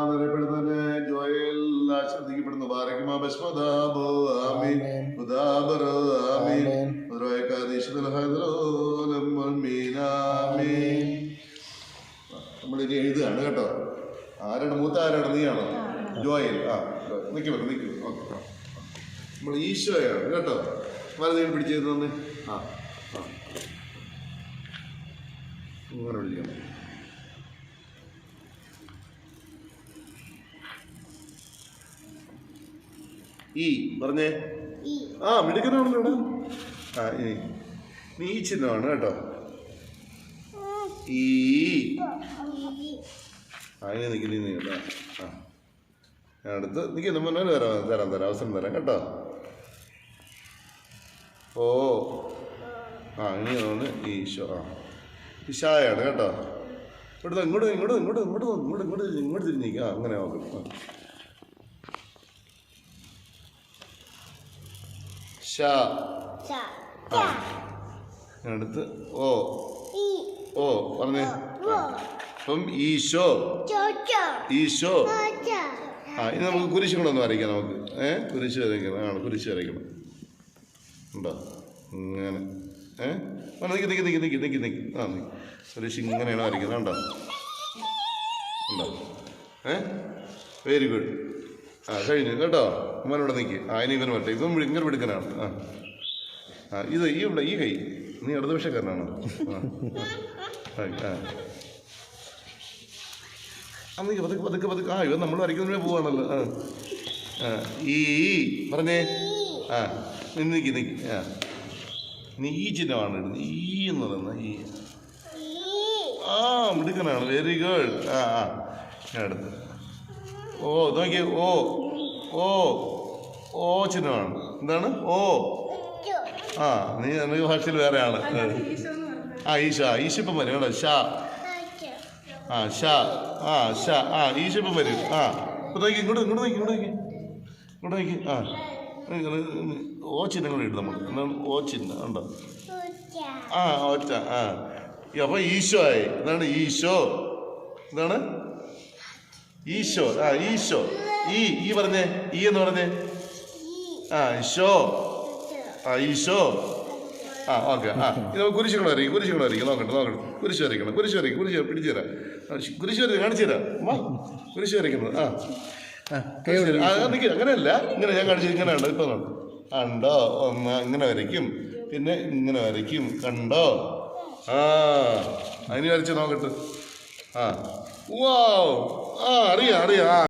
അറിയപ്പെടുന്നതിന് Joel ശ്രദ്ധിക്കപ്പെടുന്നു. നമ്മളിനി എഴുതുകയാണ് കേട്ടോ. ആരാണ് മൂത്ത? ആരാണ്? നീയാണോ? ജോയൽ. നിൽക്കും ഓക്കെ. നമ്മൾ ഈശോയാണ് കേട്ടോ. വലതേം പിടിച്ചേന്ന് തന്നെ. ഇങ്ങനെ വിളിക്കണം. ഈ പറഞ്ഞേ. മിടുക്കനാണല്ലോ ഇവിടെ. നീ ചിഹ്നമാണ് കേട്ടോ. ഈ അങ്ങനെ നിൽക്കുന്ന കേട്ടോ. ഞാൻ അടുത്ത് നിൽക്കുന്നു. മുന്നോട്ട് തരാം അവസരം തരാം കേട്ടോ. ഇങ്ങനെയാണ് ഈശോ. ഇഷായാണ് കേട്ടോ. ഇവിടുന്ന് ഇങ്ങോട്ട് തിരിഞ്ഞിരിക്കുക. അങ്ങനെ നോക്കും. അടുത്ത് പറഞ്ഞേ. അപ്പം ഈശോ. ഇനി നമുക്ക് കുരിശ് കൊണ്ടൊന്ന് വരയ്ക്കാം. നമുക്ക് കുരിശ് വരയ്ക്കണം. കുരിശ് വരയ്ക്കണം ഉണ്ടോ? ഇങ്ങനെ നിൽക്കി. കുരിശ് ഇങ്ങനെയാണ് വരയ്ക്കുന്നത്. ഉണ്ടോ? Very good. കഴിഞ്ഞു കേട്ടോ. അമ്മനോടെ നിൽക്കി. ഇനി ഇവൻ വരട്ടെ. ഇവൻ ഇങ്ങനെ എടുക്കാനാണ്. ഇത് ഇവിടെ ഈ കൈ. നീ ഇടതുപക്ഷക്കാരനാണോ? പതുക്കെ. ഇവൻ നമ്മൾ വരയ്ക്കുന്നതിനെ പോവാണല്ലോ. ഈ പറഞ്ഞേ. നിൽക്കി. നീ ഈ ചിഹ്നമാണ് ഇടുന്നത്. ഈ എന്ന് പറയുന്നത് ഈ. മിടുക്കനാണ്. Very good. ഞാൻ അടുത്ത് നോക്കിയേ. ഓ ചിഹ്നമാണ്. എന്താണ്? നീ ഭാഷയിൽ വേറെ ആണ്. ഈശോ ഇപ്പം വരും കേട്ടോ. ഈശോ ഇപ്പം വരും. ഇങ്ങോട്ട് നോക്കി. ഓ ചിഹ്നങ്ങൾ ഇടും നമ്മൾ. എന്താണ്? ഓ ചിഹ്നം ഉണ്ടോ? ഒറ്റ. അപ്പൊ ഈശോ ആയി. എന്താണ്? ഈശോ. എന്താണ്? ഈശോ. ഈശോ. ഈ പറഞ്ഞേ. ഈ എന്ന് പറഞ്ഞേ. ഈശോ. ഈശോ. ഓക്കെ. ഇത് കുരിശുകൾ വരയ്ക്കും. നോക്കട്ടെ. കുരിശ് വരയ്ക്കണം. പിടിച്ചു തരാം. കുരിശ് വരയ്ക്കും. കാണിച്ചു തരാം. കുരിശ് വരയ്ക്കുന്നത്. അങ്ങനെയല്ല. ഇങ്ങനെ ഞാൻ കാണിച്ചു. ഇങ്ങനെ ഉണ്ടോ? ഇപ്പൊ ഉണ്ടോ? ഇങ്ങനെ വരയ്ക്കും. പിന്നെ ഇങ്ങനെ വരയ്ക്കും. കണ്ടോ? അതിന് വരച്ച് നോക്കട്ടെ. അറിയാം.